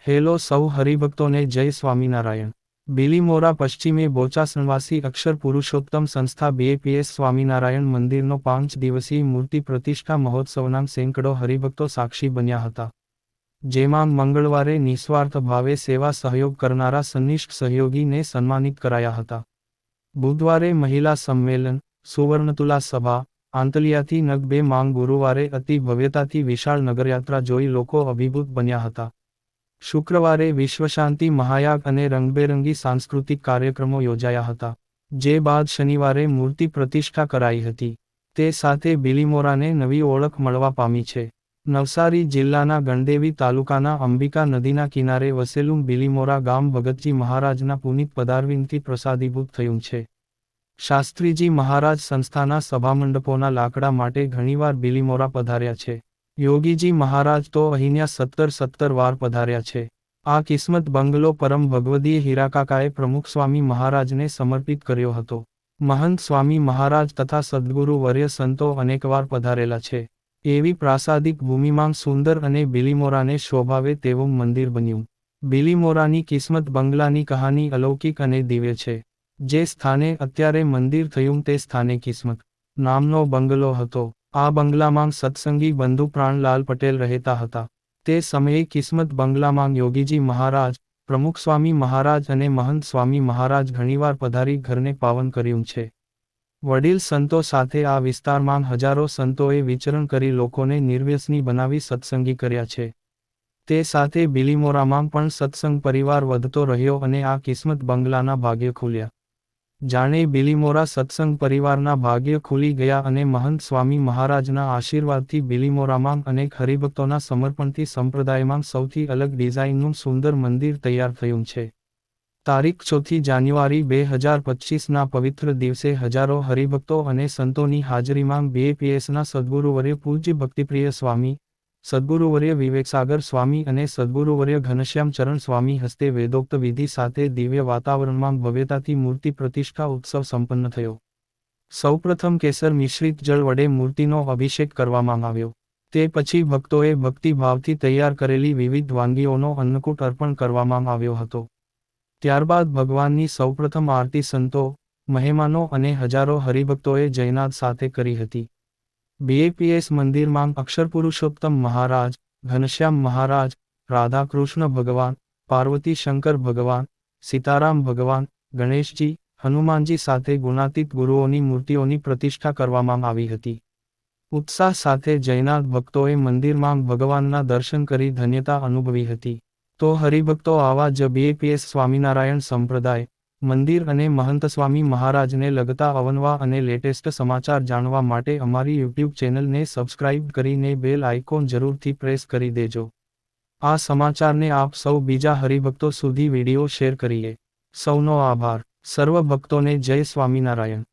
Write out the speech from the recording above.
Hello સૌ હરિભક્તોને જય સ્વામિનારાયણ। બિલીમોરા પશ્ચિમે બોચાસણવાસી અક્ષર પુરુષોત્તમ સંસ્થા BAPS સ્વામિનારાયણ મંદિરનો 5 દિવસીય મૂર્તિ પ્રતિષ્ઠા મહોત્સવના સેંકડો હરિભક્તો સાક્ષી બન્યા હતા, જેમાં મંગળવારે નિસ્વાર્થ ભાવે સેવા સહયોગ કરનારા સનિષ્ઠ સહયોગીને સન્માનિત કરાયા હતા। બુધવારે મહિલા સંમેલન, સુવર્ણતુલા સભા, આંતલિયાથી નગ 2 માંગ, ગુરુવારે અતિ ભવ્યતાથી વિશાળ નગરયાત્રા જોઈ લોકો અભિભૂત બન્યા હતા। શુક્રવારે વિશ્વશાંતિ મહાયાગ અને રંગબેરંગી સાંસ્કૃતિક કાર્યક્રમો યોજાયા હતા, જે બાદ શનિવારે મૂર્તિ પ્રતિષ્ઠા કરાઈ હતી। તે સાથે બિલીમોરાને નવી ઓળખ મળવા પામી છે। નવસારી જિલ્લાના ગણદેવી તાલુકાના અંબિકા નદીના કિનારે વસેલું બિલીમોરા ગામ ભગતજી મહારાજના પુનિત પદારવિંદથી પ્રસાદીભૂત થયું છે। શાસ્ત્રીજી મહારાજ સંસ્થાના સભામંડપોના લાકડા માટે ઘણીવાર બિલીમોરા પધાર્યા છે। યોગીજી મહારાજ તો અહીંયા 17 વાર પધાર્યા છે। આ કિસ્મત બંગલો પરમ ભગવદીય હીરાકાકાએ પ્રમુખ સ્વામી મહારાજને સમર્પિત કર્યો હતો। મહંત સ્વામી મહારાજ તથા સદ્ગુરુ વર્ય સંતો અનેકવાર પધારેલા છે। એવી પ્રાસાદિક ભૂમિમાં સુંદર અને બિલીમોરાને શોભાવે તેવું મંદિર બન્યું। બિલીમોરાની કિસ્મત બંગલાની કહાની અલૌકિક અને દિવ્ય છે। જે સ્થાને અત્યારે મંદિર થયું તે સ્થાને કિસ્મત નામનો બંગલો હતો। આ બંગલામાં સત્સંગી બંધુ પ્રાણલાલ પટેલ રહેતા હતા। તે સમયે કિસ્મત બંગલામાં યોગીજી મહારાજ, પ્રમુખ સ્વામી મહારાજ અને મહંત સ્વામી મહારાજ ઘણીવાર પધારી ઘરને પાવન કર્યું છે। વડીલ સંતો સાથે આ વિસ્તારમાં હજારો સંતોએ વિચરણ કરી લોકોને નિર્વ્યસની બનાવી સત્સંગી કર્યા છે। તે સાથે બિલીમોરામાં પણ સત્સંગ પરિવાર વધતો રહ્યો અને આ કિસ્મત બંગલાના ભાગ્ય ખુલ્યા। જાણે બિલીમોરા સત્સંગ પરિવારના ભાગ્ય ખુલી ગયા અને મહંત સ્વામી મહારાજના આશીર્વાદથી બિલીમોરામાં અનેક હરિભક્તોના સમર્પણથી સંપ્રદાયમાં સૌથી અલગ ડિઝાઇનનું સુંદર મંદિર તૈયાર થયું છે। તારીખ 4 જાન્યુઆરી 2025ના પવિત્ર દિવસે હજારો હરિભક્તો અને સંતોની હાજરીમાં BAPSના સદ્ગુરુવર્ય પૂજ્ય ભક્તિપ્રિય સ્વામી, સદ્ગુરુવર્ય વિવેકસાગર સ્વામી અને સદ્ગુરુવર્ય ઘનશ્યામ ચરણ સ્વામી હસ્તે વેદોક્ત વિધિ સાથે દિવ્ય વાતાવરણમાં ભવ્યતાથી મૂર્તિ પ્રતિષ્ઠા ઉત્સવ સંપન્ન થયો। સૌપ્રથમ કેસર મિશ્રિત જળ વડે મૂર્તિનો અભિષેક કરવામાં આવ્યો। તે પછી ભક્તોએ ભક્તિભાવથી તૈયાર કરેલી વિવિધ વાનગીઓનો અન્નકૂટ અર્પણ કરવામાં આવ્યો હતો। ત્યારબાદ ભગવાનની સૌપ્રથમ આરતી સંતો, મહેમાનો અને હજારો હરિભક્તોએ જયનાદ સાથે કરી હતી। BAPS મંદિરમાં અક્ષરપુરુષોત્તમ મહારાજ, ઘનશ્યામ મહારાજ, રાધાકૃષ્ણ ભગવાન, પાર્વતી શંકર ભગવાન, સીતારામ ભગવાન, ગણેશજી, હનુમાનજી સાથે ગુણાતીત ગુરુઓની મૂર્તિઓની પ્રતિષ્ઠા કરવામાં આવી હતી। ઉત્સાહ સાથે જયનાદ ભક્તોએ મંદિરમાં ભગવાનના દર્શન કરી ધન્યતા અનુભવી હતી। તો હરિભક્તો આવા જ BAPS સ્વામિનારાયણ સંપ્રદાય, મંદિર અને મહંત સ્વામી મહારાજને લગતા અવનવા અને લેટેસ્ટ સમાચાર જાણવા માટે અમારી YouTube ચેનલને સબસ્ક્રાઇબ કરીને બેલ આઇકોન જરૂરથી પ્રેસ કરી દેજો। આ સમાચારને આપ સૌ બીજા હરિભક્તો સુધી વિડીયો શેર કરીએ। સૌનો આભાર। સર્વ ભક્તોને જય સ્વામિનારાયણ।